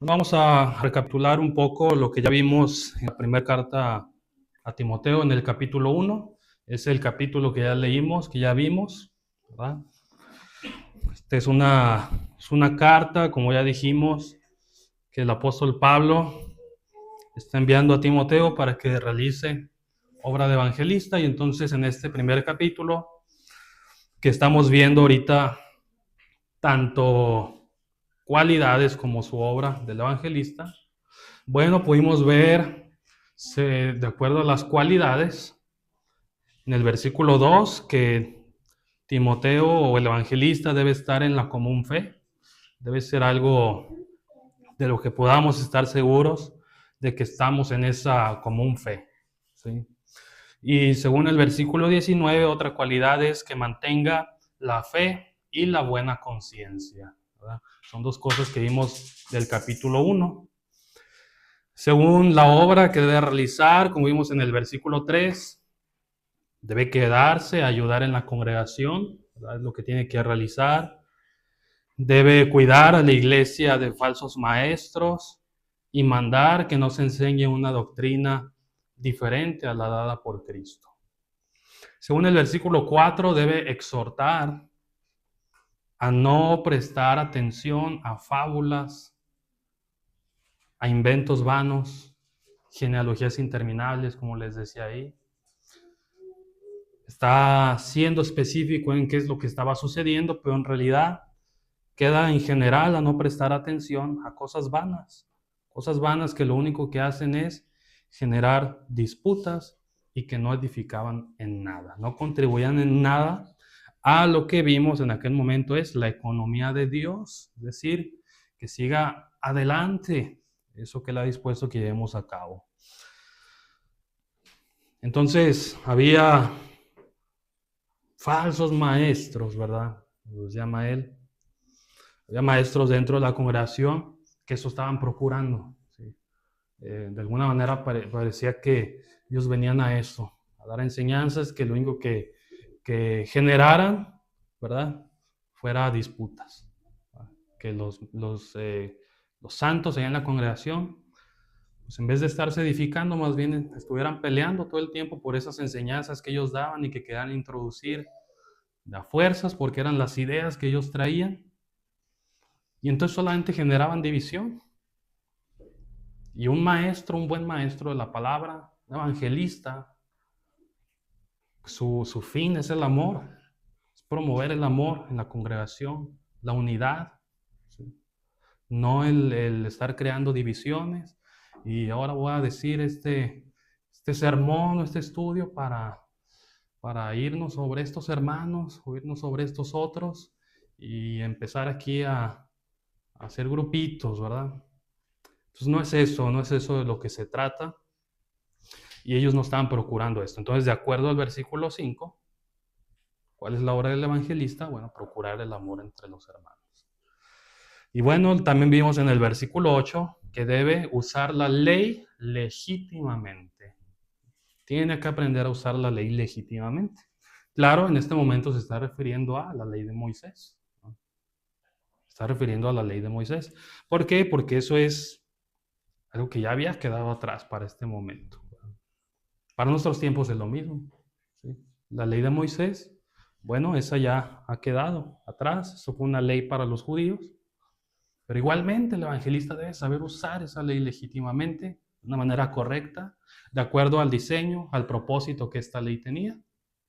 Vamos a recapitular un poco lo que ya vimos en la primera carta a Timoteo en el capítulo 1. Es el capítulo que ya leímos, que ya vimos, ¿verdad? Esta es una carta, como ya dijimos, que el apóstol Pablo está enviando a Timoteo para que realice obra de evangelista. Y entonces en este primer capítulo que estamos viendo ahorita, tanto cualidades como su obra del evangelista, bueno, pudimos ver, de acuerdo a las cualidades, en el versículo 2, que Timoteo o el evangelista debe estar en la común fe, debe ser algo de lo que podamos estar seguros de que estamos en esa común fe, ¿sí? Y según el versículo 19, otra cualidad es que mantenga la fe y la buena conciencia, ¿verdad? Son dos cosas que vimos del capítulo 1. Según la obra que debe realizar, como vimos en el versículo 3, debe quedarse, ayudar en la congregación, ¿verdad? Es lo que tiene que realizar. Debe cuidar a la iglesia de falsos maestros y mandar que no se enseñe una doctrina diferente a la dada por Cristo. Según el versículo 4, debe exhortar a no prestar atención a fábulas, a inventos vanos, genealogías interminables, como les decía ahí. Está siendo específico en qué es lo que estaba sucediendo, pero en realidad queda en general a no prestar atención a cosas vanas que lo único que hacen es generar disputas y que no edificaban en nada, no contribuían en nada a lo que vimos en aquel momento, es la economía de Dios, es decir, que siga adelante eso que Él ha dispuesto que llevemos a cabo. Entonces, había falsos maestros, ¿verdad? Los llama él. Había maestros dentro de la congregación que eso estaban procurando, ¿sí? De alguna manera parecía que ellos venían a eso, a dar enseñanzas que lo único que generaran, ¿verdad? Fuera disputas. ¿Verdad? Que los santos allá en la congregación, pues en vez de estarse edificando, más bien estuvieran peleando todo el tiempo por esas enseñanzas que ellos daban y que querían introducir de a fuerzas porque eran las ideas que ellos traían. Y entonces solamente generaban división. Y un maestro, un buen maestro de la palabra, un evangelista, su fin es el amor, es promover el amor en la congregación, la unidad, ¿sí? No el estar creando divisiones. Y ahora voy a decir este sermón o este estudio para irnos sobre estos hermanos, o irnos sobre estos otros y empezar aquí a hacer grupitos, ¿verdad? Entonces no es eso de lo que se trata. Y ellos no estaban procurando esto. Entonces, de acuerdo al versículo 5, ¿cuál es la obra del evangelista? Bueno, procurar el amor entre los hermanos. Y bueno, también vimos en el versículo 8 que debe usar la ley legítimamente. Tiene que aprender a usar la ley legítimamente. Claro, en este momento se está refiriendo a la ley de Moisés, ¿no? Está refiriendo a la ley de Moisés. ¿Por qué? Porque eso es algo que ya había quedado atrás para este momento. Para nuestros tiempos es lo mismo, ¿sí? La ley de Moisés, bueno, esa ya ha quedado atrás. Eso fue una ley para los judíos. Pero igualmente el evangelista debe saber usar esa ley legítimamente, de una manera correcta, de acuerdo al diseño, al propósito que esta ley tenía,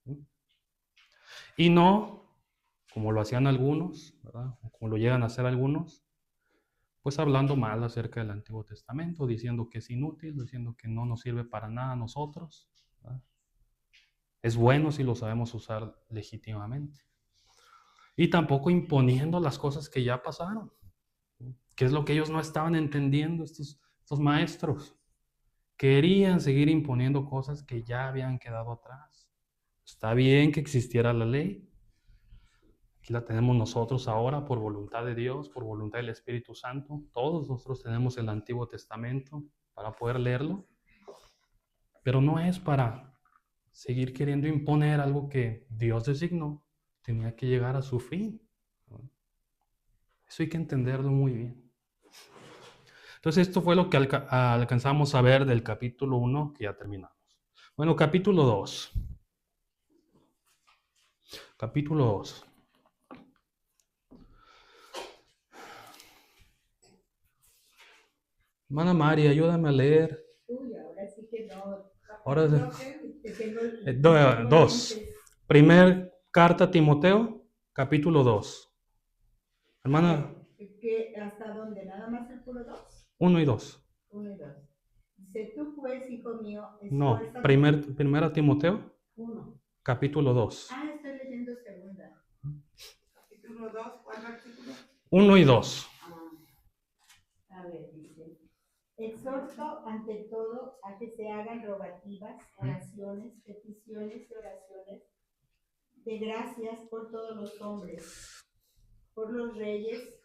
¿sí? Y no, como lo hacían algunos, ¿verdad? O como lo llegan a hacer algunos, pues hablando mal acerca del Antiguo Testamento, diciendo que es inútil, diciendo que no nos sirve para nada a nosotros, ¿verdad? Es bueno si lo sabemos usar legítimamente. Y tampoco imponiendo las cosas que ya pasaron, que es lo que ellos no estaban entendiendo, estos maestros. Querían seguir imponiendo cosas que ya habían quedado atrás. Está bien que existiera la ley. Aquí la tenemos nosotros ahora por voluntad de Dios, por voluntad del Espíritu Santo. Todos nosotros tenemos el Antiguo Testamento para poder leerlo. Pero no es para seguir queriendo imponer algo que Dios designó. Tenía que llegar a su fin. Eso hay que entenderlo muy bien. Entonces, esto fue lo que alcanzamos a ver del capítulo 1, que ya terminamos. Bueno, capítulo 2. Capítulo 2. Hermana María, ayúdame a leer. Uy, ahora sí que no. Ahora No, tengo 2. lentes. Primer carta a Timoteo, capítulo 2. A Hermana, ver, ¿qué, hasta dónde? ¿Nada más el puro 2? 1 y 2. 1 y 2. Dice, tú pues, hijo mío, No, esfuérzate. primera Timoteo, 1. capítulo 2. Ah, estoy leyendo segunda. Capítulo 2, ¿cuál artículo? 1 y 2. A ver, dice, exhorto ante todo a que se hagan rogativas, oraciones, peticiones y oraciones de gracias por todos los hombres, por los reyes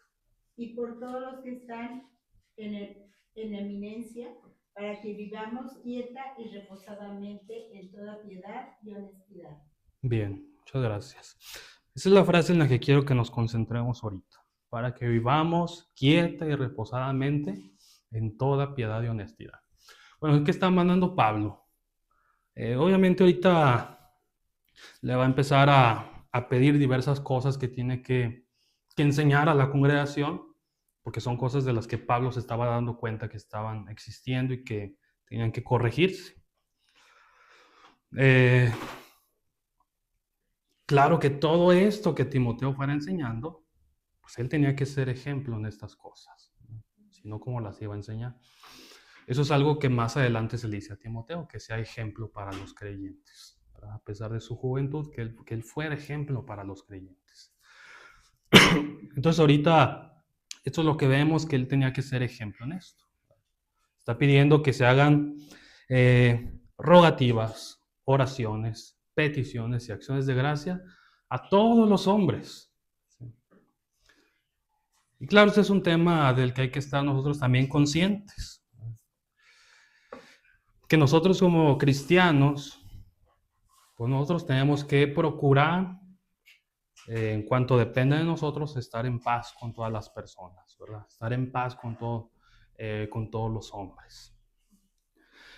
y por todos los que están en eminencia, para que vivamos quieta y reposadamente en toda piedad y honestidad. Bien, muchas gracias. Esa es la frase en la que quiero que nos concentremos ahorita. Para que vivamos quieta y reposadamente en toda piedad y honestidad. Bueno, ¿qué está mandando Pablo? Obviamente ahorita le va a empezar a pedir diversas cosas que tiene que enseñar a la congregación, porque son cosas de las que Pablo se estaba dando cuenta que estaban existiendo y que tenían que corregirse. Claro que todo esto que Timoteo fuera enseñando, pues él tenía que ser ejemplo en estas cosas, ¿no? Si no, ¿cómo las iba a enseñar? Eso es algo que más adelante se le dice a Timoteo, que sea ejemplo para los creyentes, ¿verdad? A pesar de su juventud, que él fuera ejemplo para los creyentes. Entonces ahorita, esto es lo que vemos, que él tenía que ser ejemplo en esto. Está pidiendo que se hagan rogativas, oraciones, peticiones y acciones de gracia a todos los hombres. Y claro, este es un tema del que hay que estar nosotros también conscientes. Que nosotros como cristianos, pues nosotros tenemos que procurar, en cuanto depende de nosotros, estar en paz con todas las personas, ¿verdad? Estar en paz con todos los hombres.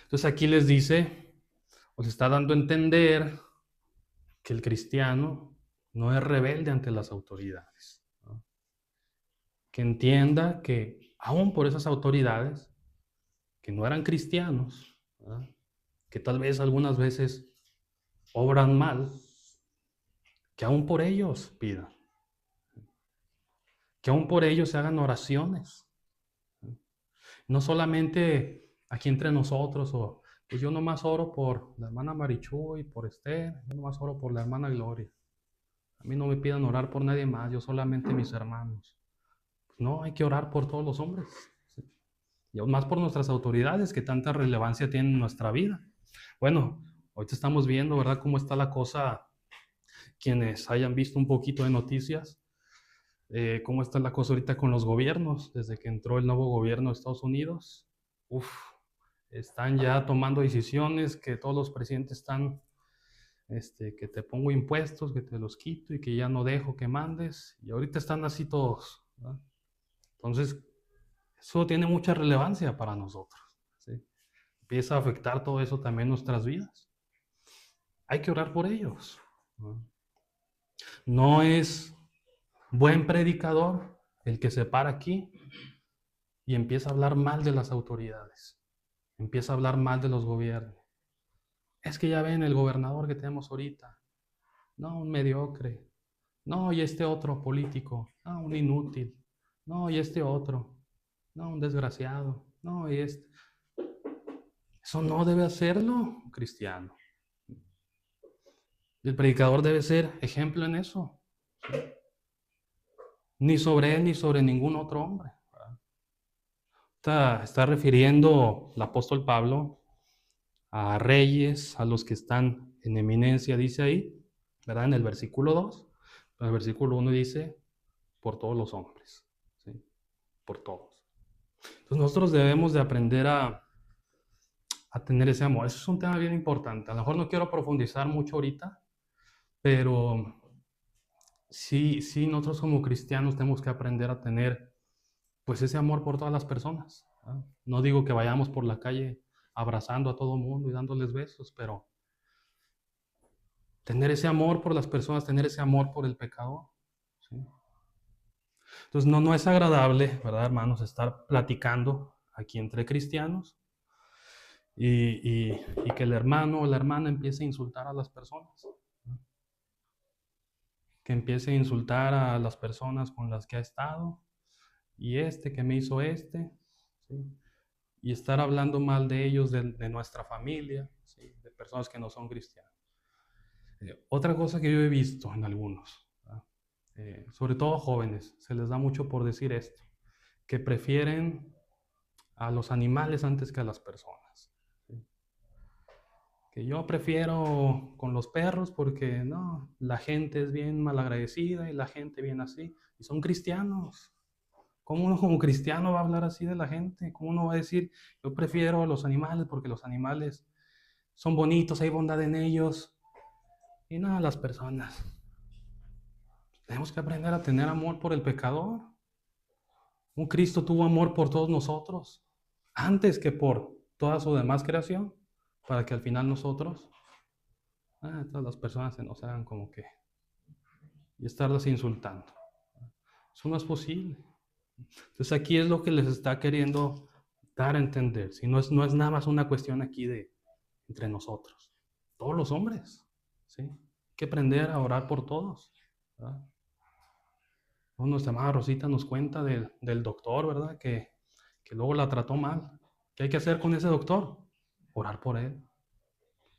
Entonces aquí les dice, os está dando a entender que el cristiano no es rebelde ante las autoridades, ¿no? Que entienda que aún por esas autoridades, que no eran cristianos, ¿verdad? Que tal vez algunas veces obran mal, que aún por ellos pidan, que aún por ellos se hagan oraciones. No solamente aquí entre nosotros, o pues yo nomás oro por la hermana Marichu y por Esther, yo nomás oro por la hermana Gloria. A mí no me pidan orar por nadie más, yo solamente mis hermanos. No, hay que orar por todos los hombres, ¿sí? Y aún más por nuestras autoridades que tanta relevancia tienen en nuestra vida. Bueno, ahorita estamos viendo, ¿verdad?, cómo está la cosa. Quienes hayan visto un poquito de noticias, cómo está la cosa ahorita con los gobiernos, desde que entró el nuevo gobierno de Estados Unidos. Están ya tomando decisiones que todos los presidentes están, que te pongo impuestos, que te los quito y que ya no dejo que mandes. Y ahorita están así todos, ¿verdad? Entonces, eso tiene mucha relevancia para nosotros, ¿sí? Empieza a afectar todo eso también nuestras vidas. Hay que orar por ellos, ¿no? No es buen predicador el que se para aquí y empieza a hablar mal de las autoridades, empieza a hablar mal de los gobiernos. Es que ya ven el gobernador que tenemos ahorita, no, un mediocre, no, y este otro político, no, un inútil, no, y este otro, no, un desgraciado, no, y este. Eso no debe hacerlo un cristiano. El predicador debe ser ejemplo en eso, ¿sí? Ni sobre él ni sobre ningún otro hombre. Está refiriendo el apóstol Pablo a reyes, a los que están en eminencia, dice ahí, ¿verdad? En el versículo 2. En el versículo 1 dice, por todos los hombres, ¿sí? Por todos. Entonces nosotros debemos de aprender a tener ese amor. Eso es un tema bien importante. A lo mejor no quiero profundizar mucho ahorita, pero sí, nosotros como cristianos tenemos que aprender a tener pues ese amor por todas las personas. No digo que vayamos por la calle abrazando a todo el mundo y dándoles besos, pero tener ese amor por las personas, tener ese amor por el pecador. ¿Sí? Entonces no es agradable, ¿verdad, hermanos?, estar platicando aquí entre cristianos y que el hermano o la hermana empiece a insultar a las personas. Que empiece a insultar a las personas con las que ha estado, y que me hizo ¿sí? Y estar hablando mal de ellos, de nuestra familia, ¿sí? De personas que no son cristianos. Otra cosa que yo he visto en algunos, sobre todo jóvenes, se les da mucho por decir esto, que prefieren a los animales antes que a las personas. ¿Sí? Que yo prefiero con los perros porque no, la gente es bien malagradecida y la gente bien así, y son cristianos. ¿Cómo uno como cristiano va a hablar así de la gente? ¿Cómo uno va a decir, yo prefiero a los animales porque los animales son bonitos, hay bondad en ellos? Y nada, las personas. Tenemos que aprender a tener amor por el pecador. Un Cristo tuvo amor por todos nosotros, antes que por toda su demás creación, para que al final nosotros, todas las personas se nos hagan como que, y estarlas insultando. Eso no es posible. Entonces aquí es lo que les está queriendo dar a entender. Si no es nada más una cuestión aquí de entre nosotros, todos los hombres, ¿sí? Hay que aprender a orar por todos, ¿verdad? Nuestra amada Rosita nos cuenta del doctor, ¿verdad? Que luego la trató mal. ¿Qué hay que hacer con ese doctor? Orar por él.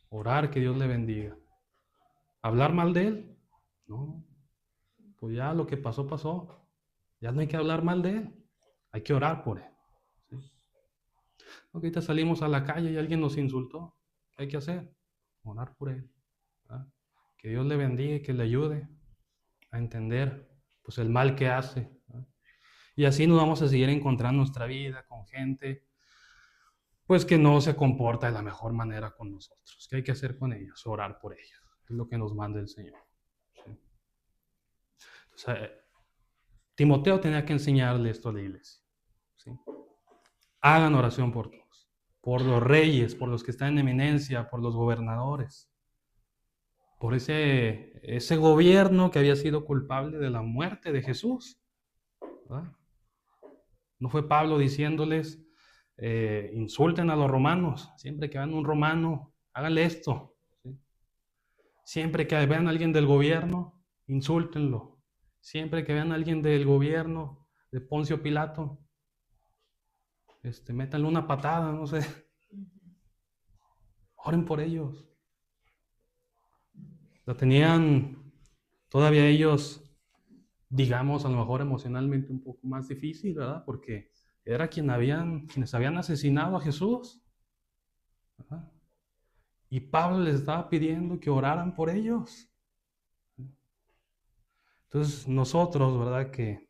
Orar que Dios le bendiga. ¿Hablar mal de él? No. Pues ya lo que pasó, pasó. Ya no hay que hablar mal de él. Hay que orar por él. ¿Sí? Ahorita salimos a la calle y alguien nos insultó. ¿Qué hay que hacer? Orar por él. ¿Verdad? Que Dios le bendiga y que le ayude a entender pues el mal que hace. ¿Verdad? Y así nos vamos a seguir encontrando nuestra vida con gente pues que no se comporta de la mejor manera con nosotros. ¿Qué hay que hacer con ellos? Orar por ellos. Es lo que nos manda el Señor. ¿Sí? Entonces, Timoteo tenía que enseñarle esto a la iglesia. ¿Sí? Hagan oración por todos, por los reyes, por los que están en eminencia, por los gobernadores, por ese gobierno que había sido culpable de la muerte de Jesús. ¿Verdad? No fue Pablo diciéndoles, insulten a los romanos, siempre que vean un romano, háganle esto. ¿Sí? Siempre que vean a alguien del gobierno, insúltenlo. Siempre que vean a alguien del gobierno de Poncio Pilato, métanle una patada, no sé. Oren por ellos. Lo tenían todavía ellos, digamos, a lo mejor emocionalmente un poco más difícil, ¿verdad? Porque era quienes habían asesinado a Jesús, ¿verdad? Y Pablo les estaba pidiendo que oraran por ellos. Entonces nosotros, ¿verdad? Que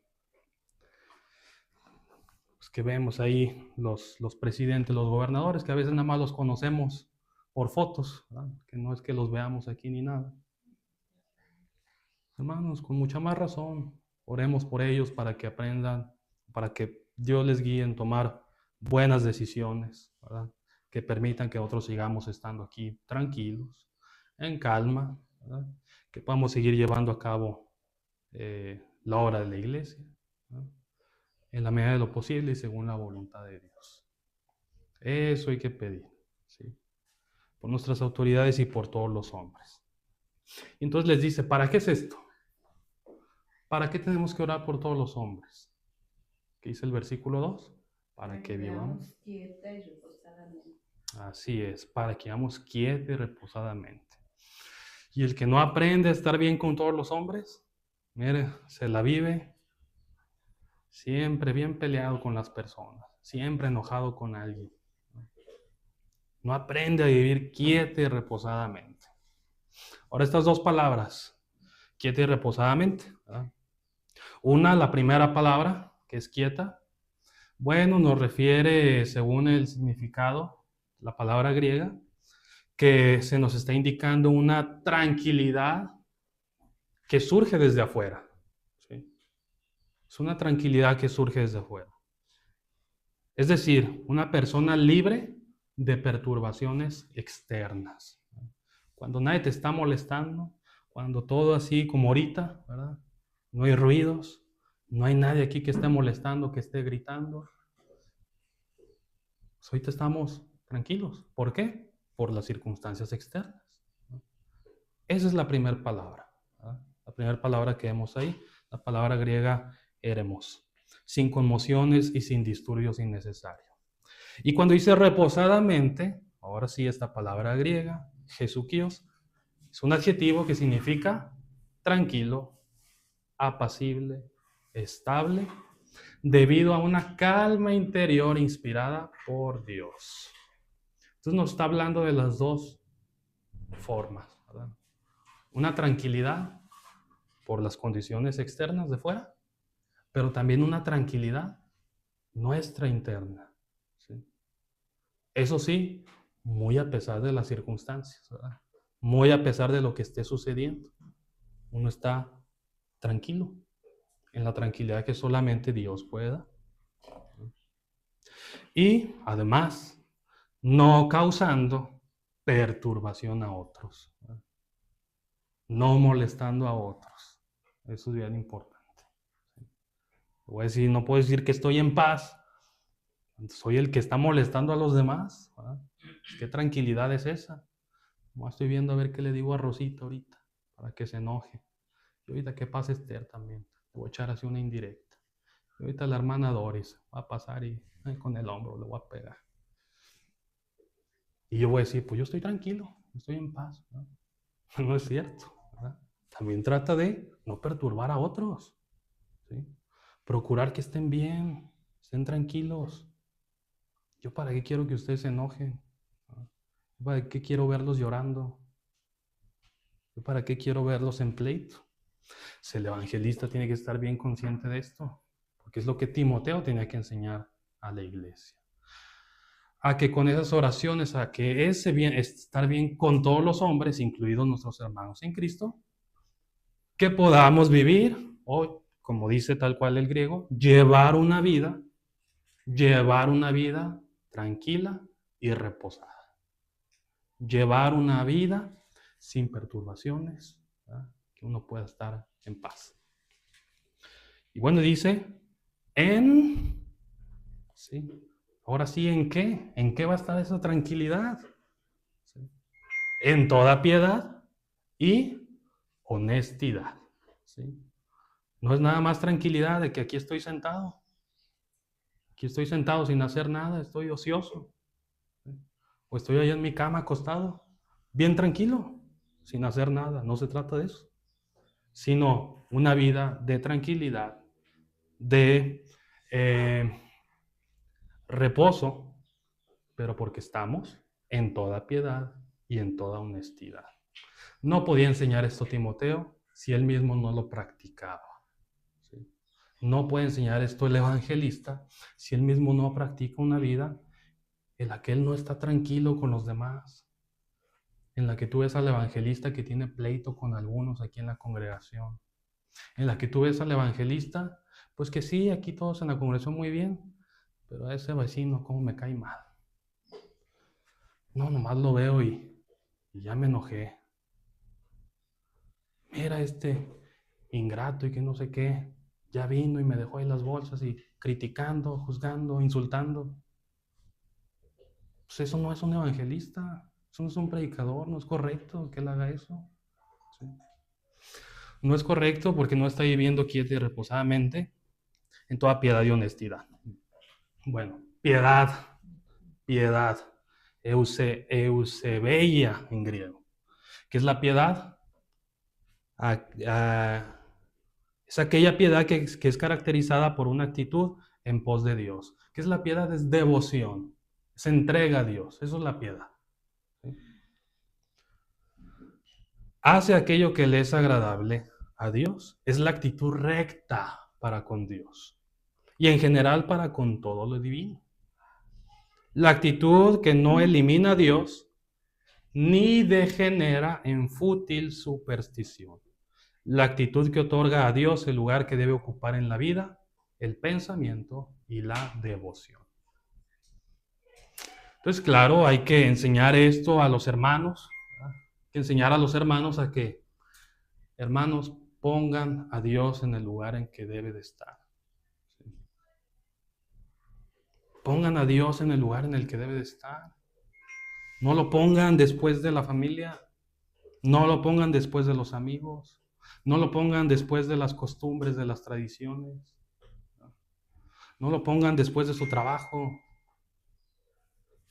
vemos ahí los presidentes, los gobernadores, que a veces nada más los conocemos por fotos, ¿verdad? Que no es que los veamos aquí ni nada. Hermanos, con mucha más razón, oremos por ellos para que aprendan, para que Dios les guíe en tomar buenas decisiones, ¿verdad? Que permitan que nosotros sigamos estando aquí tranquilos, en calma, ¿verdad? Que podamos seguir llevando a cabo la obra de la iglesia, ¿verdad? En la medida de lo posible y según la voluntad de Dios. Eso hay que pedir, ¿sí? Por nuestras autoridades y por todos los hombres. Y entonces les dice, ¿para qué es esto? ¿Para qué tenemos que orar por todos los hombres? ¿Qué dice el versículo 2? Para que vivamos quieta y reposadamente. Así es, para que vivamos quieta y reposadamente. Y el que no aprende a estar bien con todos los hombres, mire, se la vive siempre bien peleado con las personas, siempre enojado con alguien. No aprende a vivir quieta y reposadamente. Ahora estas dos palabras, quieta y reposadamente, ¿verdad? La primera palabra, que es quieta, bueno, nos refiere, según el significado, la palabra griega, que se nos está indicando una tranquilidad que surge desde afuera. ¿Sí? Es una tranquilidad que surge desde afuera. Es decir, una persona libre de perturbaciones externas. Cuando nadie te está molestando, cuando todo así como ahorita, ¿verdad? No hay ruidos, no hay nadie aquí que esté molestando, que esté gritando. Pues ahorita estamos tranquilos. ¿Por qué? Por las circunstancias externas. Esa es la primera palabra. ¿Verdad? La primera palabra que vemos ahí, la palabra griega eremos. Sin conmociones y sin disturbios innecesarios. Y cuando dice reposadamente, ahora sí esta palabra griega, jesukios, es un adjetivo que significa tranquilo, apacible, estable, debido a una calma interior inspirada por Dios. Entonces nos está hablando de las dos formas, ¿verdad? Una tranquilidad por las condiciones externas de fuera, pero también una tranquilidad nuestra interna. ¿Sí? Eso sí, muy a pesar de las circunstancias, ¿verdad? Muy a pesar de lo que esté sucediendo. Uno está tranquilo, en la tranquilidad que solamente Dios puede dar. Y además, no causando perturbación a otros, ¿verdad? No molestando a otros. Eso es bien importante. Voy a decir, no puedo decir que estoy en paz. Soy el que está molestando a los demás, ¿verdad? ¿Qué tranquilidad es esa? No estoy viendo a ver qué le digo a Rosita ahorita, para que se enoje. Y ahorita que pasa Esther también. Le voy a echar así una indirecta. Y ahorita la hermana Doris va a pasar y con el hombro le voy a pegar. Y yo voy a decir, pues yo estoy tranquilo, estoy en paz, ¿verdad? No es cierto, ¿verdad? También trata de no perturbar a otros, ¿sí? Procurar que estén bien, estén tranquilos. ¿Yo para qué quiero que ustedes se enojen? ¿Yo para qué quiero verlos llorando? ¿Yo para qué quiero verlos en pleito? El evangelista tiene que estar bien consciente de esto, porque es lo que Timoteo tenía que enseñar a la iglesia. A que con esas oraciones, a que ese bien, estar bien con todos los hombres, incluidos nuestros hermanos en Cristo, que podamos vivir, o como dice tal cual el griego, llevar una vida tranquila y reposada. Llevar una vida sin perturbaciones, ¿verdad? Que uno pueda estar en paz. Y bueno, dice, ¿sí? Ahora sí, ¿en qué? ¿En qué va a estar esa tranquilidad? ¿Sí? En toda piedad y honestidad. ¿Sí? No es nada más tranquilidad de que aquí estoy sentado. Aquí estoy sentado sin hacer nada, estoy ocioso. ¿Sí? O estoy ahí en mi cama acostado, bien tranquilo, sin hacer nada. No se trata de eso, sino una vida de tranquilidad, de reposo, pero porque estamos en toda piedad y en toda honestidad. No podía enseñar esto a Timoteo si él mismo no lo practicaba. ¿Sí? No puede enseñar esto el evangelista si él mismo no practica una vida en la que él no está tranquilo con los demás, en la que tú ves al evangelista que tiene pleito con algunos aquí en la congregación, en la que tú ves al evangelista, pues que sí, aquí todos en la congregación muy bien, pero a ese vecino cómo me cae mal. No, nomás lo veo y ya me enojé. Mira este ingrato y que no sé qué, ya vino y me dejó ahí las bolsas y criticando, juzgando, insultando. Pues eso no es un evangelista, eso no es un predicador, no es correcto que él haga eso. ¿Sí? No es correcto porque no está viviendo quieta y reposadamente en toda piedad y honestidad. Bueno, piedad, eusebeia en griego. ¿Qué es la piedad? Es aquella piedad que es caracterizada por una actitud en pos de Dios. ¿Qué es la piedad? Es devoción, es entrega a Dios, eso es la piedad. ¿Sí? Hace aquello que le es agradable a Dios, es la actitud recta para con Dios y en general para con todo lo divino. La actitud que no elimina a Dios ni degenera en fútil superstición. La actitud que otorga a Dios el lugar que debe ocupar en la vida, el pensamiento y la devoción. Entonces, claro, hay que enseñar esto a los hermanos, ¿verdad? Hay que enseñar a los hermanos a que, hermanos, pongan a Dios en el lugar en que debe de estar. ¿Sí? Pongan a Dios en el lugar en el que debe de estar. No lo pongan después de la familia, no lo pongan después de los amigos, no lo pongan después de las costumbres, de las tradiciones, no lo pongan después de su trabajo.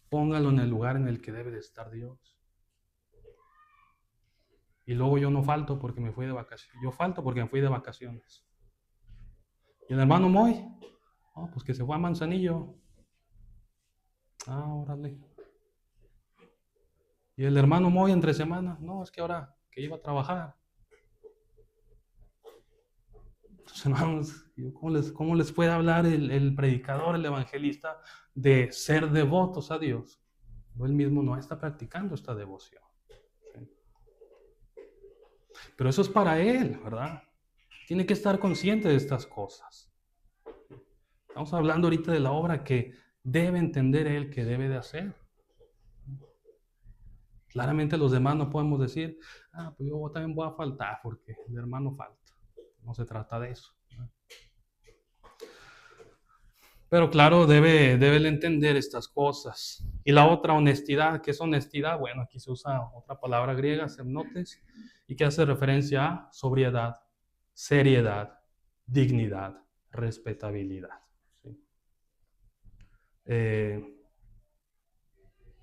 Póngalo en el lugar en el que debe de estar Dios. Y luego yo no falto porque me fui de vacaciones. Yo falto porque me fui de vacaciones. Y el hermano Moy, oh, pues que se fue a Manzanillo. Ah, órale. Y el hermano Moy entre semana, no, es que ahora que iba a trabajar. Entonces, hermanos, ¿cómo les puede hablar el predicador, el evangelista, de ser devotos a Dios? Él mismo no está practicando esta devoción. ¿Sí? Pero eso es para él, ¿verdad? Tiene que estar consciente de estas cosas. Estamos hablando ahorita de la obra que debe entender él, que debe de hacer. Claramente los demás no podemos decir, pues yo también voy a faltar porque el hermano falta. No se trata de eso, ¿no? Pero claro, debe él entender estas cosas. Y la otra, honestidad. ¿Qué es honestidad? Bueno, aquí se usa otra palabra griega, semnotes, y que hace referencia a sobriedad, seriedad, dignidad, respetabilidad. ¿Sí?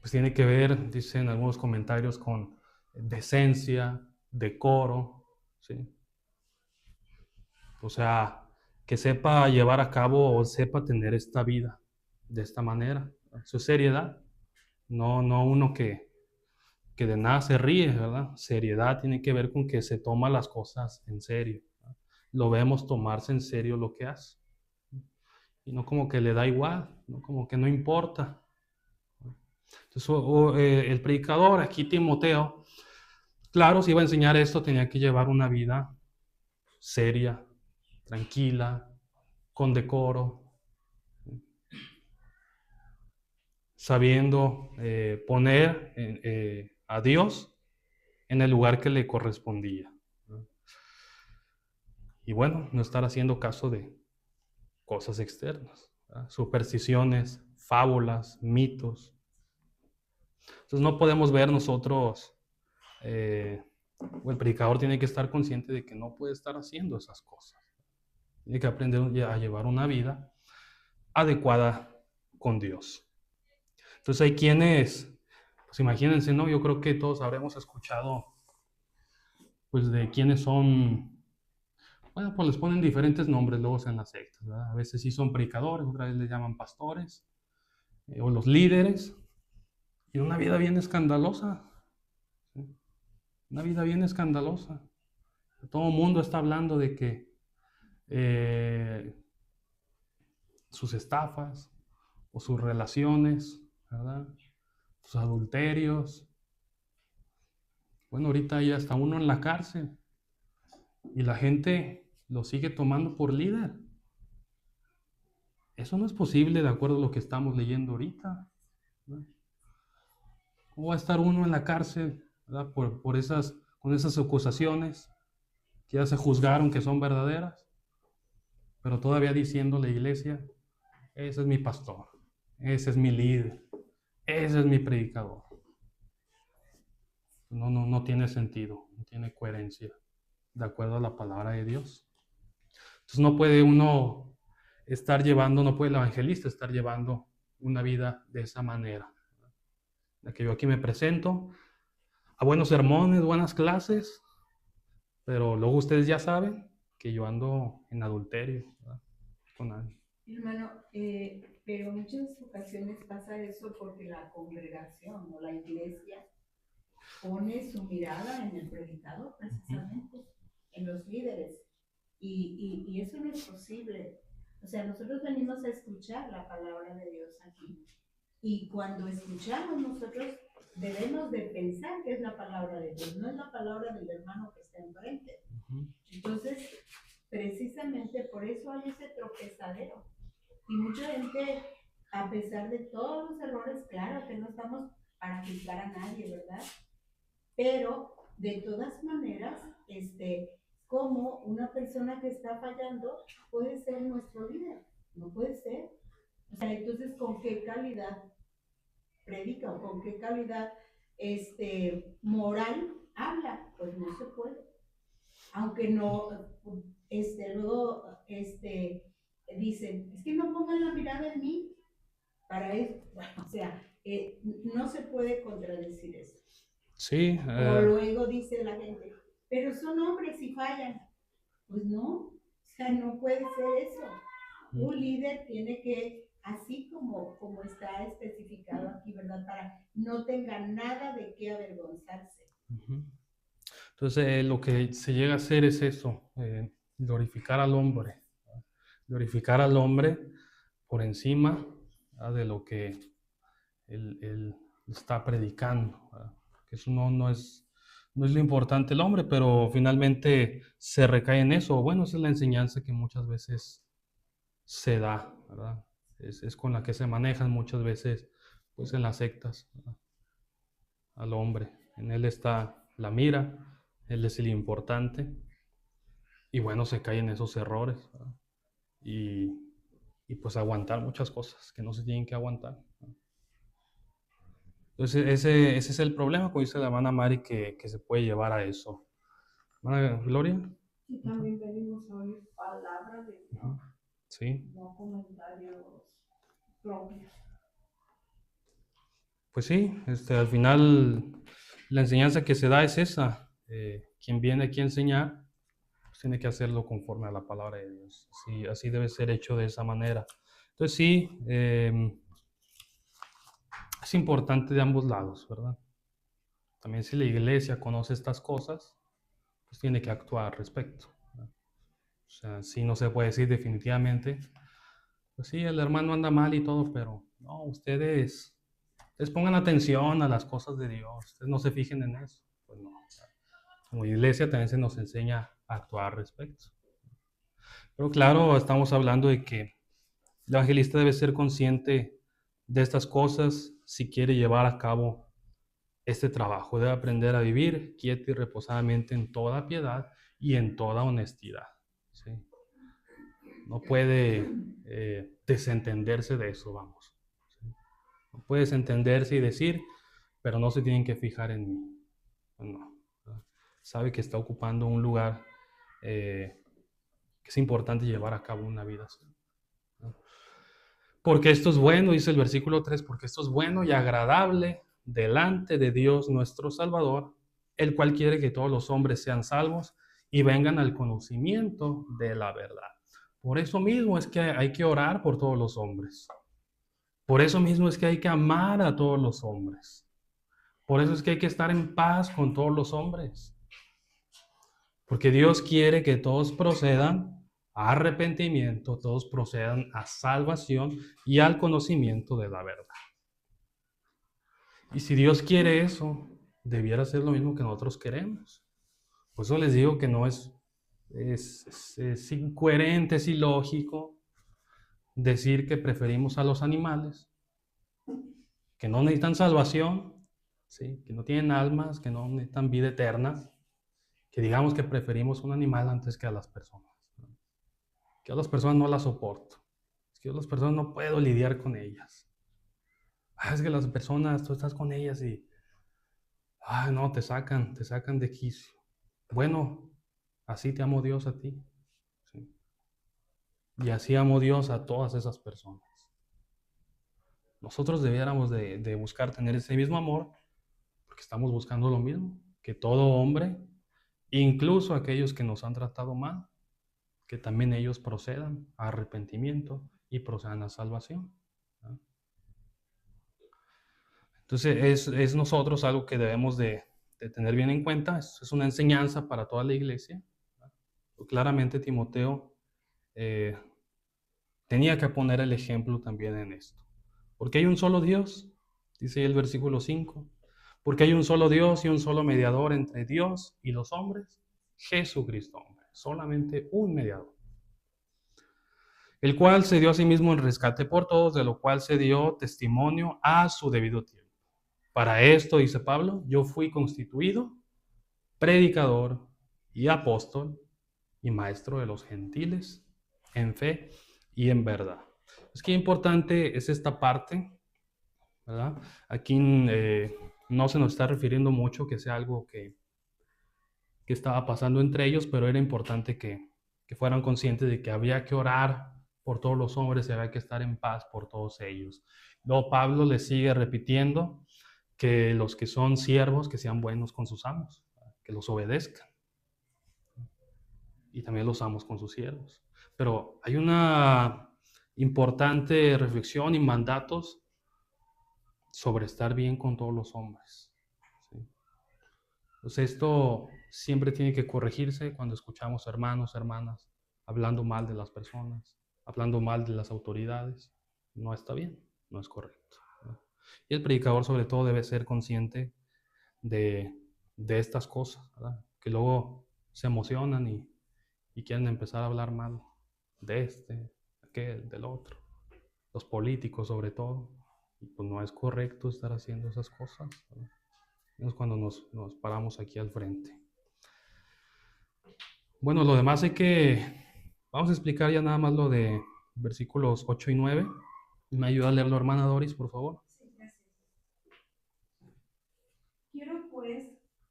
Pues tiene que ver, dicen algunos comentarios, con decencia, decoro, ¿sí? O sea, que sepa llevar a cabo o sepa tener esta vida de esta manera. Eso es seriedad, no uno que de nada se ríe, ¿verdad? Seriedad tiene que ver con que se toma las cosas en serio, ¿verdad? Lo vemos tomarse en serio lo que hace. Y no como que le da igual, no como que no importa. Entonces, el predicador, aquí Timoteo, claro, si iba a enseñar esto, tenía que llevar una vida seria, tranquila, con decoro, sabiendo poner a Dios en el lugar que le correspondía. Y bueno, no estar haciendo caso de cosas externas, ¿verdad? Supersticiones, fábulas, mitos. Entonces no podemos ver nosotros, o el predicador tiene que estar consciente de que no puede estar haciendo esas cosas. Tiene que aprender a llevar una vida adecuada con Dios. Entonces hay quienes, pues imagínense, ¿no? Yo creo que todos habremos escuchado, pues de quienes son, bueno, pues les ponen diferentes nombres luego en las sectas, ¿verdad? A veces sí son predicadores, otras veces les llaman pastores, o los líderes, y una vida bien escandalosa, ¿sí? Una vida bien escandalosa. Todo el mundo está hablando de que sus estafas o sus relaciones, ¿verdad? Sus adulterios. Bueno, ahorita hay hasta uno en la cárcel y la gente lo sigue tomando por líder. Eso no es posible de acuerdo a lo que estamos leyendo ahorita, ¿verdad? ¿Cómo va a estar uno en la cárcel, ¿verdad? Con esas acusaciones que ya se juzgaron que son verdaderas, pero todavía diciendo la iglesia, ese es mi pastor, ese es mi líder, ese es mi predicador? No tiene sentido, no tiene coherencia de acuerdo a la palabra de Dios. Entonces no puede uno no puede el evangelista estar llevando una vida de esa manera. La que yo aquí me presento a buenos sermones, buenas clases, pero luego ustedes ya saben que yo ando en adulterio, ¿verdad? Con alguien. Hermano, pero en muchas ocasiones pasa eso porque la congregación o la iglesia pone su mirada en el predicador, precisamente, en los líderes. Y eso no es posible. O sea, nosotros venimos a escuchar la palabra de Dios aquí. Y cuando escuchamos nosotros debemos de pensar que es la palabra de Dios, no es la palabra del hermano que está enfrente. Entonces, precisamente por eso hay ese tropezadero. Y mucha gente a pesar de todos los errores, claro que no estamos para juzgar a nadie, ¿verdad? Pero de todas maneras, como una persona que está fallando puede ser nuestro líder, no puede ser. O sea, entonces, ¿con qué calidad predica o con qué calidad moral habla? Pues no se puede. Aunque no, luego, dicen, es que no pongan la mirada en mí, para eso, bueno, o sea, no se puede contradecir eso. Sí. O luego dice la gente, pero son hombres y fallan. Pues no, o sea, no puede ser eso. Un líder tiene que, así como está especificado aquí, ¿verdad? Para no tenga nada de qué avergonzarse. Entonces, lo que se llega a hacer es eso, glorificar al hombre. Glorificar al hombre por encima de lo que él está predicando. Que eso no es lo importante el hombre, pero finalmente se recae en eso. Bueno, esa es la enseñanza que muchas veces se da, ¿verdad? Es con la que se manejan muchas veces, pues en las sectas, ¿verdad? Al hombre. En él está la mira, él es el importante. Y bueno, se caen esos errores, ¿verdad? Y pues aguantar muchas cosas que no se tienen que aguantar, ¿verdad? Entonces ese es el problema, como dice la hermana Mari, que se puede llevar a eso. Hermana Gloria. Y también venimos a oír palabras de Dios, sí, no comentarios propios. Pues sí, al final la enseñanza que se da es esa. Quien viene aquí a enseñar, pues tiene que hacerlo conforme a la palabra de Dios. Así debe ser hecho de esa manera. Entonces sí, es importante de ambos lados, ¿verdad? También si la iglesia conoce estas cosas, pues tiene que actuar al respecto, ¿verdad? O sea, sí no se puede decir definitivamente, pues sí, el hermano anda mal y todo, pero no, ustedes pongan atención a las cosas de Dios, ustedes no se fijen en eso. Pues no, como iglesia también se nos enseña a actuar al respecto. Pero claro, estamos hablando de que el evangelista debe ser consciente de estas cosas si quiere llevar a cabo este trabajo. Debe aprender a vivir quieto y reposadamente en toda piedad y en toda honestidad, ¿sí? No puede desentenderse de eso, vamos, ¿sí? No puede desentenderse y decir, pero no se tienen que fijar en mí. No. Sabe que está ocupando un lugar que es importante llevar a cabo una vida así, ¿no? Porque esto es bueno, dice el versículo 3, porque esto es bueno y agradable delante de Dios nuestro Salvador, el cual quiere que todos los hombres sean salvos y vengan al conocimiento de la verdad. Por eso mismo es que hay que orar por todos los hombres. Por eso mismo es que hay que amar a todos los hombres. Por eso es que hay que estar en paz con todos los hombres. Porque Dios quiere que todos procedan a arrepentimiento, todos procedan a salvación y al conocimiento de la verdad. Y si Dios quiere eso, debiera ser lo mismo que nosotros queremos. Por eso les digo que no es incoherente, es ilógico decir que preferimos a los animales, que no necesitan salvación, ¿sí? Que no tienen almas, que no necesitan vida eterna, que digamos que preferimos un animal antes que a las personas, ¿no? Que a las personas no las soporto, es que a las personas no puedo lidiar con ellas. Es que las personas, tú estás con ellas y no, te sacan de quicio. Bueno, así te amó Dios a ti, ¿sí? Y así amó Dios a todas esas personas. Nosotros debiéramos de buscar tener ese mismo amor, porque estamos buscando lo mismo, que todo hombre, incluso aquellos que nos han tratado mal, que también ellos procedan a arrepentimiento y procedan a salvación, ¿no? Entonces es nosotros algo que debemos de tener bien en cuenta. Es una enseñanza para toda la iglesia, ¿no? Claramente Timoteo tenía que poner el ejemplo también en esto. Porque hay un solo Dios, dice el versículo 5. Porque hay un solo Dios y un solo mediador entre Dios y los hombres, Jesucristo hombre. Solamente un mediador. el cual se dio a sí mismo en rescate por todos, de lo cual se dio testimonio a su debido tiempo. Para esto, dice Pablo, yo fui constituido predicador y apóstol y maestro de los gentiles en fe y en verdad. Es que importante es esta parte, ¿verdad? Aquí no se nos está refiriendo mucho que sea algo que estaba pasando entre ellos, pero era importante que fueran conscientes de que había que orar por todos los hombres y había que estar en paz por todos ellos. Luego Pablo le sigue repitiendo que los que son siervos, que sean buenos con sus amos, que los obedezcan. Y también los amos con sus siervos. Pero hay una importante reflexión y mandatos sobre estar bien con todos los hombres. ¿Sí? Entonces esto siempre tiene que corregirse cuando escuchamos hermanos, hermanas, hablando mal de las personas, hablando mal de las autoridades. No está bien, no es correcto, ¿no? Y el predicador sobre todo debe ser consciente de estas cosas, ¿verdad? Que luego se emocionan y quieren empezar a hablar mal de aquel, del otro, los políticos sobre todo. Y pues no es correcto estar haciendo esas cosas, ¿verdad? Es cuando nos paramos aquí al frente. Bueno, lo demás vamos a explicar ya nada más lo de versículos 8 y 9. ¿Me ayuda a leerlo, hermana Doris, por favor? Sí, gracias. Quiero pues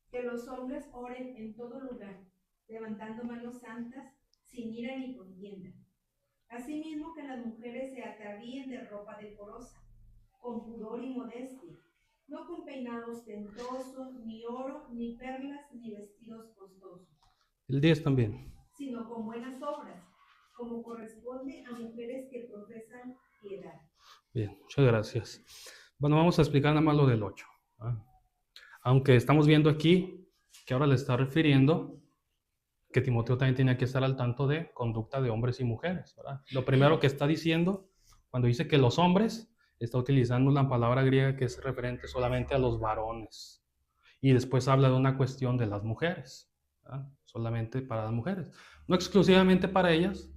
que los hombres oren en todo lugar, levantando manos santas, sin ira ni contienda. Asimismo que las mujeres se atavíen de ropa decorosa, con pudor y modestia, no con peinado ostentoso, ni oro, ni perlas, ni vestidos costosos. El 10 también. Sino con buenas obras, como corresponde a mujeres que profesan piedad. Bien, muchas gracias. Bueno, vamos a explicar nada más lo del 8. Aunque estamos viendo aquí que ahora le está refiriendo que Timoteo también tenía que estar al tanto de conducta de hombres y mujeres, ¿verdad? Lo primero que está diciendo, cuando dice que los hombres, está utilizando la palabra griega que es referente solamente a los varones. Y después habla de una cuestión de las mujeres, ¿verdad? Solamente para las mujeres. No exclusivamente para ellas,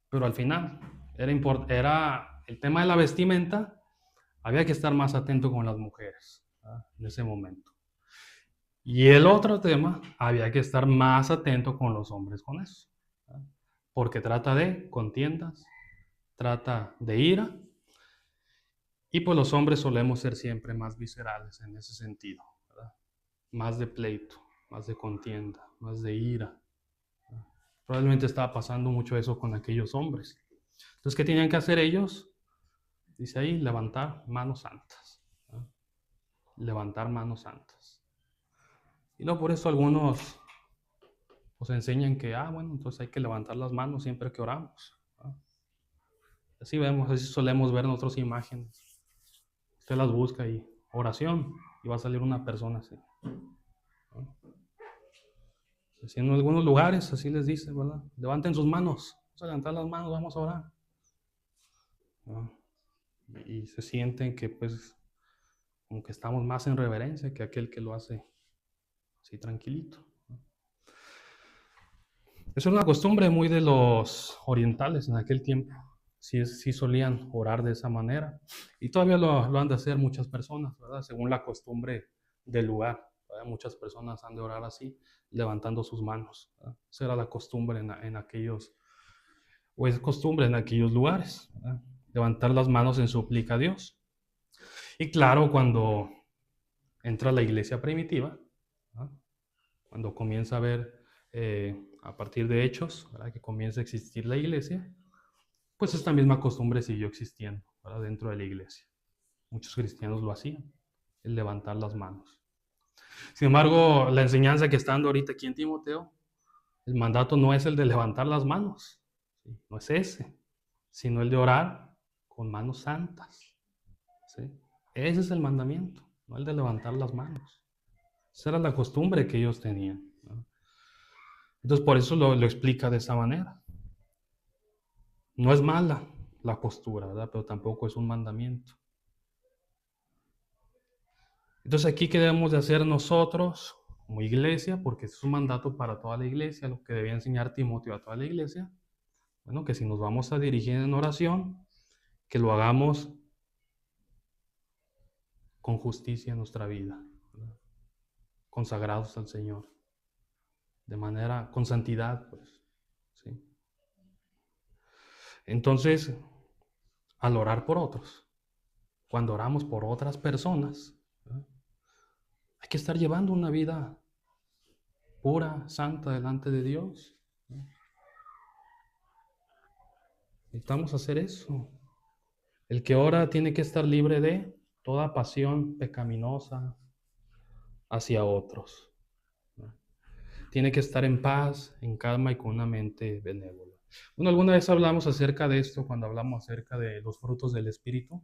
pero al final era el tema de la vestimenta, había que estar más atento con las mujeres, ¿verdad? En ese momento. Y el otro tema, había que estar más atento con los hombres con eso, ¿verdad? Porque trata de contiendas, trata de ira, y pues los hombres solemos ser siempre más viscerales en ese sentido, ¿verdad? Más de pleito, más de contienda, más de ira, ¿verdad? Probablemente estaba pasando mucho eso con aquellos hombres. Entonces, ¿qué tenían que hacer ellos? Dice ahí, levantar manos santas, ¿verdad? Levantar manos santas. Y no por eso algunos pues enseñan que, bueno, entonces hay que levantar las manos siempre que oramos, ¿verdad? Así vemos, así solemos ver en otras imágenes. Usted las busca y oración, y va a salir una persona así, ¿verdad? Así en algunos lugares, así les dice, ¿verdad? Levanten sus manos, vamos a levantar las manos, vamos a orar, ¿verdad? Y se sienten que pues como que estamos más en reverencia que aquel que lo hace así tranquilito. Eso es una costumbre muy de los orientales en aquel tiempo. Sí solían orar de esa manera. Y todavía lo han de hacer muchas personas, ¿verdad? Según la costumbre del lugar, ¿verdad? Muchas personas han de orar así, levantando sus manos, ¿verdad? Esa era la costumbre en aquellos, o es costumbre en aquellos lugares, ¿verdad? Levantar las manos en súplica a Dios. Y claro, cuando entra la iglesia primitiva, ¿verdad? Cuando comienza a ver, a partir de Hechos, ¿verdad? Que comienza a existir la iglesia, pues esta misma costumbre siguió existiendo, ¿verdad? Dentro de la iglesia. Muchos cristianos lo hacían, el levantar las manos. Sin embargo, la enseñanza que está dando ahorita aquí en Timoteo, el mandato no es el de levantar las manos, ¿sí? No es ese, sino el de orar con manos santas, ¿sí? Ese es el mandamiento, no el de levantar las manos. Esa era la costumbre que ellos tenían, ¿no? Entonces, por eso lo explica de esa manera. No es mala la postura, ¿verdad? Pero tampoco es un mandamiento. Entonces, aquí, ¿qué debemos de hacer nosotros como iglesia? Porque es un mandato para toda la iglesia, lo que debía enseñar Timoteo a toda la iglesia. Bueno, que si nos vamos a dirigir en oración, que lo hagamos con justicia en nuestra vida, ¿verdad? Consagrados al Señor, de manera, con santidad, pues, ¿sí? Entonces, al orar por otros, cuando oramos por otras personas, ¿verdad? Hay que estar llevando una vida pura, santa delante de Dios. Necesitamos hacer eso. El que ora tiene que estar libre de toda pasión pecaminosa hacia otros. Tiene que estar en paz, en calma y con una mente benévola. Bueno, alguna vez hablamos acerca de esto, cuando hablamos acerca de los frutos del Espíritu,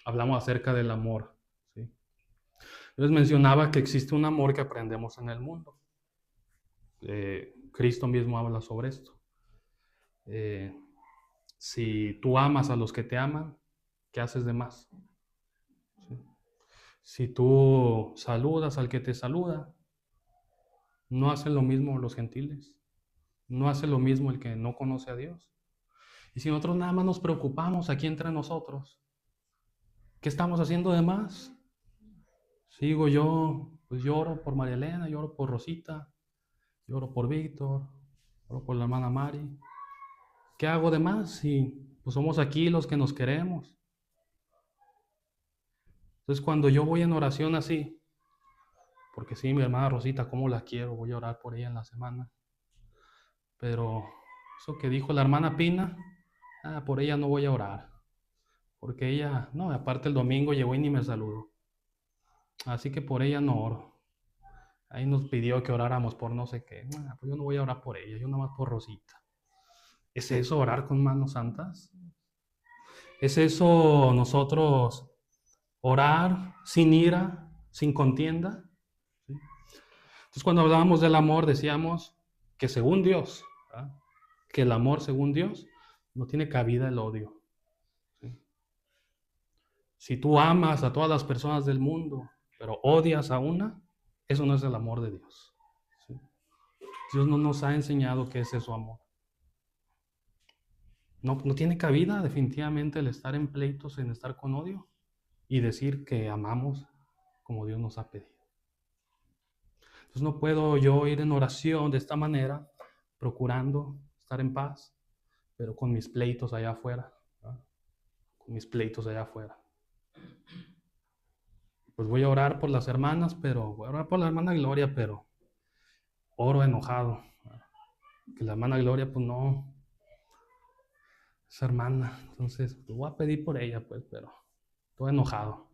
hablamos acerca del amor, ¿sí? Yo les mencionaba que existe un amor que aprendemos en el mundo. Cristo mismo habla sobre esto. Si tú amas a los que te aman, ¿qué haces de más? ¿Sí? Si tú saludas al que te saluda, ¿no hacen lo mismo los gentiles? ¿No hace lo mismo el que no conoce a Dios? Y si nosotros nada más nos preocupamos aquí entre nosotros, ¿qué estamos haciendo de más? Sigo yo, pues lloro por María Elena, lloro por Rosita, lloro por Víctor, lloro por la hermana Mari. ¿Qué hago de más si pues somos aquí los que nos queremos? Entonces cuando yo voy en oración así, porque sí, mi hermana Rosita, ¿cómo la quiero? Voy a orar por ella en la semana. Pero eso que dijo la hermana Pina, por ella no voy a orar. Porque ella, no, aparte el domingo llegó y ni me saludó. Así que por ella no oro. Ahí nos pidió que oráramos por no sé qué. Pues yo no voy a orar por ella, yo nada más por Rosita. ¿Es eso orar con manos santas? ¿Es eso nosotros orar sin ira, sin contienda? ¿Sí? Entonces cuando hablábamos del amor decíamos que según Dios, ¿verdad? Que el amor según Dios no tiene cabida el odio. ¿Sí? Si tú amas a todas las personas del mundo, pero odias a una, eso no es el amor de Dios. ¿Sí? Dios no nos ha enseñado qué es eso amor. No tiene cabida definitivamente el estar en pleitos, en estar con odio y decir que amamos como Dios nos ha pedido. Entonces no puedo yo ir en oración de esta manera, procurando estar en paz, pero con mis pleitos allá afuera, ¿verdad? Con mis pleitos allá afuera. Pues voy a orar por las hermanas, pero voy a orar por la hermana Gloria, pero oro enojado. Que la hermana Gloria, pues no, es hermana. Entonces, pues voy a pedir por ella, pues, pero estoy enojado.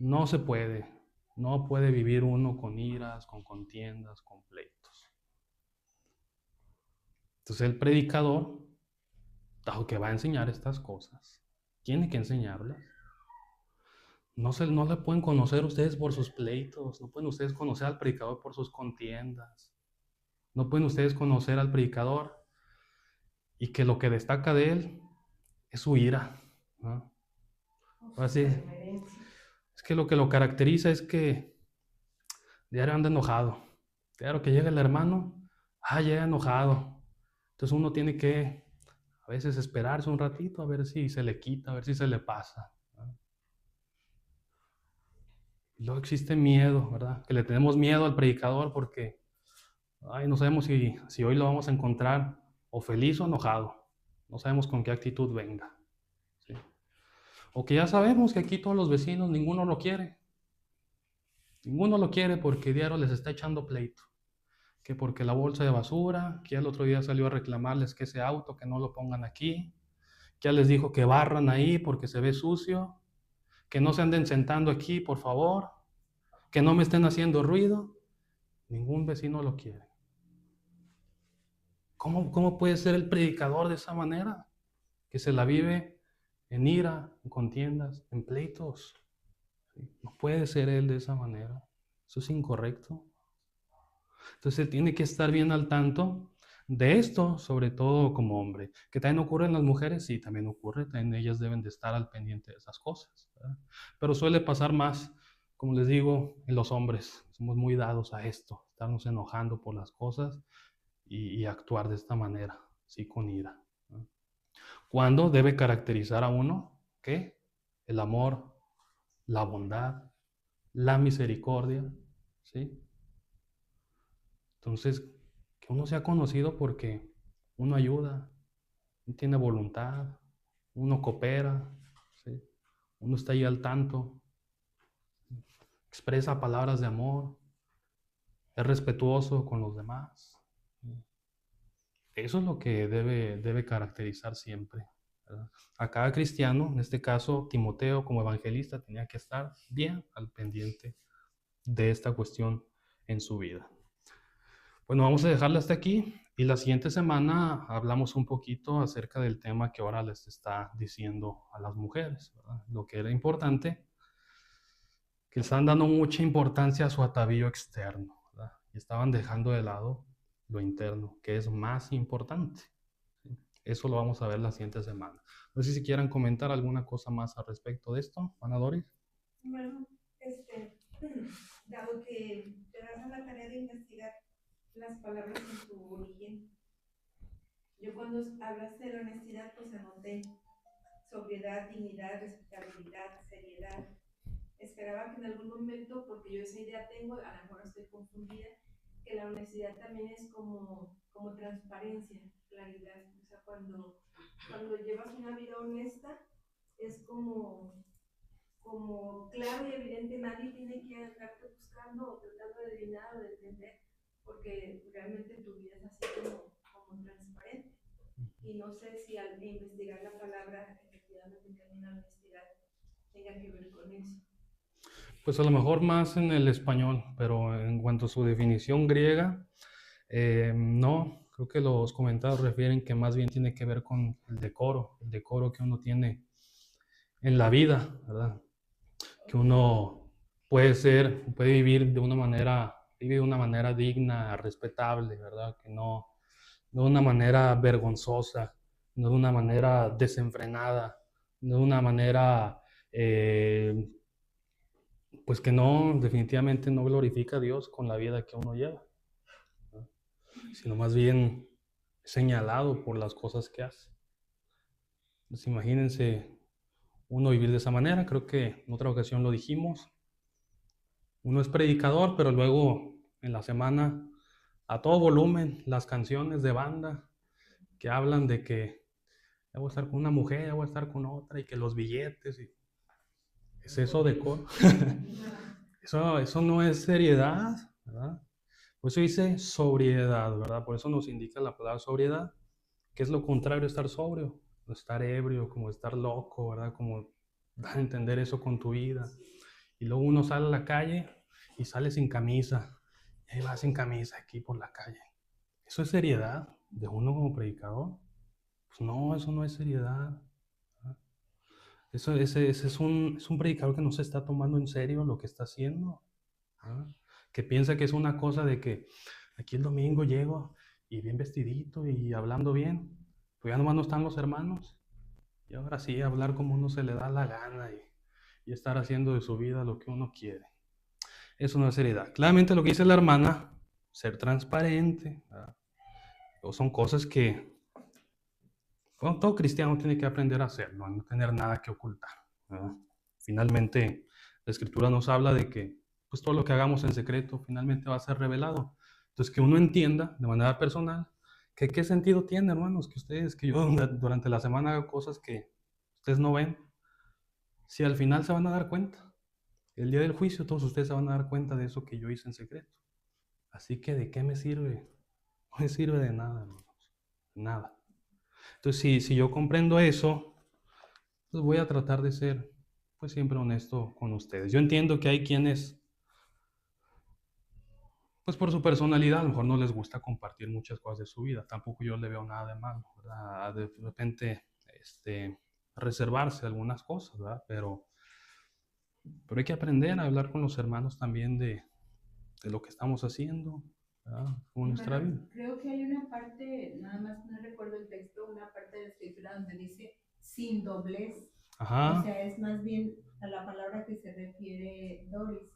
No se puede. No puede vivir uno con iras, con contiendas, con pleitos. Entonces el predicador, dado que va a enseñar estas cosas, tiene que enseñarlas. No le pueden conocer ustedes por sus pleitos, no pueden ustedes conocer al predicador por sus contiendas. No pueden ustedes conocer al predicador y que lo que destaca de él es su ira, ¿no? Así, es que lo caracteriza es que diario anda enojado. Diario que llega el hermano, llega enojado. Entonces uno tiene que a veces esperarse un ratito a ver si se le quita, a ver si se le pasa, ¿no? Y luego existe miedo, ¿verdad? Que le tenemos miedo al predicador porque no sabemos si hoy lo vamos a encontrar o feliz o enojado. No sabemos con qué actitud venga, ¿sí? O que ya sabemos que aquí todos los vecinos, ninguno lo quiere. Ninguno lo quiere porque diario les está echando pleito. Que porque la bolsa de basura, que el otro día salió a reclamarles que ese auto, que no lo pongan aquí. Que ya les dijo que barran ahí porque se ve sucio. Que no se anden sentando aquí, por favor. Que no me estén haciendo ruido. Ningún vecino lo quiere. ¿Cómo puede ser el predicador de esa manera? Que se la vive en ira, en contiendas, en pleitos. ¿Sí? No puede ser él de esa manera. Eso es incorrecto. Entonces él tiene que estar bien al tanto de esto, sobre todo como hombre. Que también ocurre en las mujeres, sí, también ocurre. También ellas deben de estar al pendiente de esas cosas, ¿verdad? Pero suele pasar más, como les digo, en los hombres. Somos muy dados a esto, estarnos enojando por las cosas y actuar de esta manera. sí con ira. ¿No? ¿Cuándo debe caracterizar a uno? ¿Qué? El amor, la bondad, la misericordia, ¿sí? Entonces, que uno sea conocido porque uno ayuda, uno tiene voluntad, uno coopera, ¿sí? Uno está ahí al tanto, expresa palabras de amor, es respetuoso con los demás. Eso es lo que debe caracterizar siempre, ¿verdad? A cada cristiano, en este caso Timoteo como evangelista, tenía que estar bien al pendiente de esta cuestión en su vida. Bueno, vamos a dejarla hasta aquí y la siguiente semana hablamos un poquito acerca del tema que ahora les está diciendo a las mujeres, ¿verdad? Lo que era importante, que están dando mucha importancia a su atavío externo, ¿verdad? Y estaban dejando de lado lo interno, que es más importante. ¿Sí? Eso lo vamos a ver la siguiente semana. No sé si quieran comentar alguna cosa más al respecto de esto, Ana Doris. Bueno, dado que te das a la tarea de investigar las palabras en su origen, yo cuando hablaste de la honestidad, pues anoté sobriedad, dignidad, respetabilidad, seriedad. Esperaba que en algún momento, porque yo esa idea tengo, a lo mejor estoy confundida, que la honestidad también es como transparencia, claridad. O sea, cuando llevas una vida honesta, es como claro y evidente, nadie tiene que andarte buscando o tratando de adivinar o de entender, porque realmente tu vida es así como transparente. Y no sé si al investigar la palabra, efectivamente también la honestidad tenga que ver con eso. Pues a lo mejor más en el español, pero en cuanto a su definición griega, no, creo que los comentarios refieren que más bien tiene que ver con el decoro que uno tiene en la vida, ¿verdad? Que uno puede vivir vive de una manera digna, respetable, ¿verdad? Que no de una manera vergonzosa, no de una manera desenfrenada, no de una manera, pues que no, definitivamente no glorifica a Dios con la vida que uno lleva, ¿no? Sino más bien señalado por las cosas que hace. Entonces imagínense uno vivir de esa manera, creo que en otra ocasión lo dijimos, uno es predicador, pero luego en la semana a todo volumen las canciones de banda que hablan de que ya voy a estar con una mujer, ya voy a estar con otra y que los billetes, ¿es eso decoro? Eso no es seriedad, ¿verdad? Por eso dice sobriedad, ¿verdad? Por eso nos indica la palabra sobriedad, que es lo contrario de estar sobrio, no estar ebrio, como estar loco, ¿verdad? Como dar a entender eso con tu vida. Y luego uno sale a la calle y sale sin camisa, y ahí va sin camisa aquí por la calle. ¿Eso es seriedad de uno como predicador? Pues no, eso no es seriedad. Ese es un predicador que no se está tomando en serio lo que está haciendo. ¿Ah? Que piensa que es una cosa de que aquí el domingo llego y bien vestidito y hablando bien, pues ya nomás no están los hermanos. Y ahora sí, hablar como uno se le da la gana y estar haciendo de su vida lo que uno quiere. Eso no es seriedad. Claramente lo que dice la hermana, ser transparente, ¿verdad? O son cosas que bueno, todo cristiano tiene que aprender a hacerlo, a no tener nada que ocultar, ¿verdad? Finalmente, la Escritura nos habla de que pues, todo lo que hagamos en secreto finalmente va a ser revelado. Entonces, que uno entienda de manera personal que qué sentido tiene, hermanos, que yo durante la semana haga cosas que ustedes no ven, si al final se van a dar cuenta. El día del juicio todos ustedes se van a dar cuenta de eso que yo hice en secreto. Así que, ¿de qué me sirve? No me sirve de nada, hermanos. Nada. Entonces, si yo comprendo eso, pues voy a tratar de ser, pues siempre honesto con ustedes. Yo entiendo que hay quienes, pues por su personalidad, a lo mejor no les gusta compartir muchas cosas de su vida. Tampoco yo le veo nada de malo, ¿verdad? De repente, reservarse algunas cosas, ¿verdad? Pero hay que aprender a hablar con los hermanos también de lo que estamos haciendo, ¿verdad? Con nuestra vida. Creo que hay una parte, nada más no recuerdo el texto, una parte de la escritura donde dice sin doblez. Ajá. O sea, es más bien a la palabra que se refiere Doris.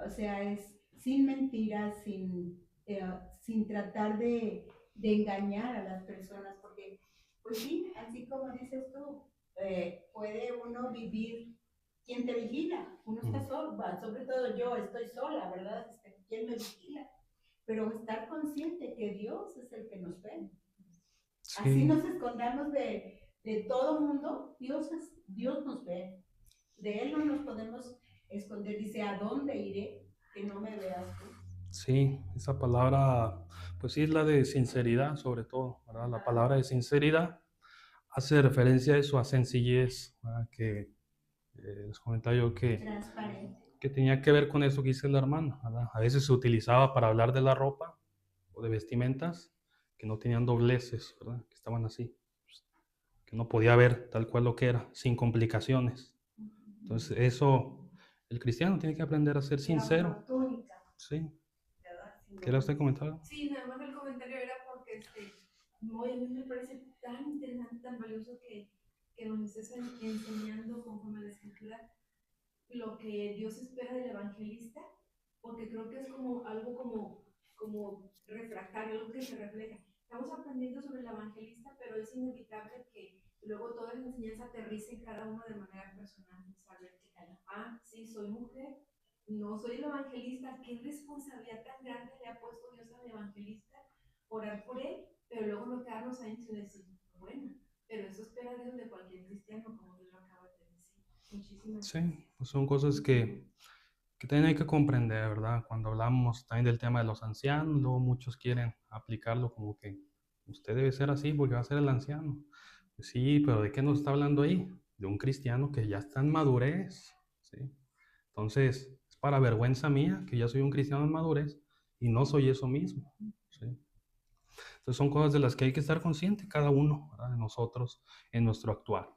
O sea, es sin mentiras, sin tratar de de engañar a las personas, porque, pues sí, así como dices tú, puede uno vivir, ¿quién te vigila? Uno está solo, sobre todo yo estoy sola, ¿verdad? ¿Quién me vigila? Pero estar consciente que Dios es el que nos ve. Sí. Así nos escondamos de todo mundo, Dios nos ve. De Él no nos podemos esconder. Dice, ¿a dónde iré que no me veas tú? Sí, esa palabra, pues sí, es la de sinceridad sobre todo, ¿verdad? La palabra de sinceridad hace referencia a eso, a sencillez, ¿verdad? Que les comentaba yo Transparente. que tenía que ver con eso que dice la hermana, ¿verdad? A veces se utilizaba para hablar de la ropa o de vestimentas que no tenían dobleces, ¿verdad? Que estaban así, que no podía ver tal cual lo que era, sin complicaciones. Entonces eso, el cristiano tiene que aprender a ser sincero. Sí. ¿Quiere usted comentar? Sí, nada más el comentario era porque hoy a mí me parece tan interesante, tan valioso que nos estés enseñando conforme a la escritura lo que Dios espera del evangelista, porque creo que es como algo como refractario, algo que se refleja. Estamos aprendiendo sobre el evangelista, pero es inevitable que luego toda esa enseñanza aterrice en cada uno de manera personal. Saber que, sí, soy mujer, no soy el evangelista, qué responsabilidad tan grande le ha puesto Dios al evangelista, orar por él, pero luego no quedarnos ahí sin decir, bueno, pero eso espera Dios de cualquier cristiano, como Dios lo acaba de decir. Muchísimas gracias. Sí, pues son cosas que también hay que comprender, ¿verdad? Cuando hablamos también del tema de los ancianos, luego muchos quieren aplicarlo como que usted debe ser así porque va a ser el anciano. Pues sí, pero ¿de qué nos está hablando ahí? De un cristiano que ya está en madurez, ¿sí? Entonces, es para vergüenza mía que ya soy un cristiano en madurez y no soy eso mismo, ¿sí? Entonces son cosas de las que hay que estar consciente cada uno, ¿verdad? De nosotros en nuestro actuar.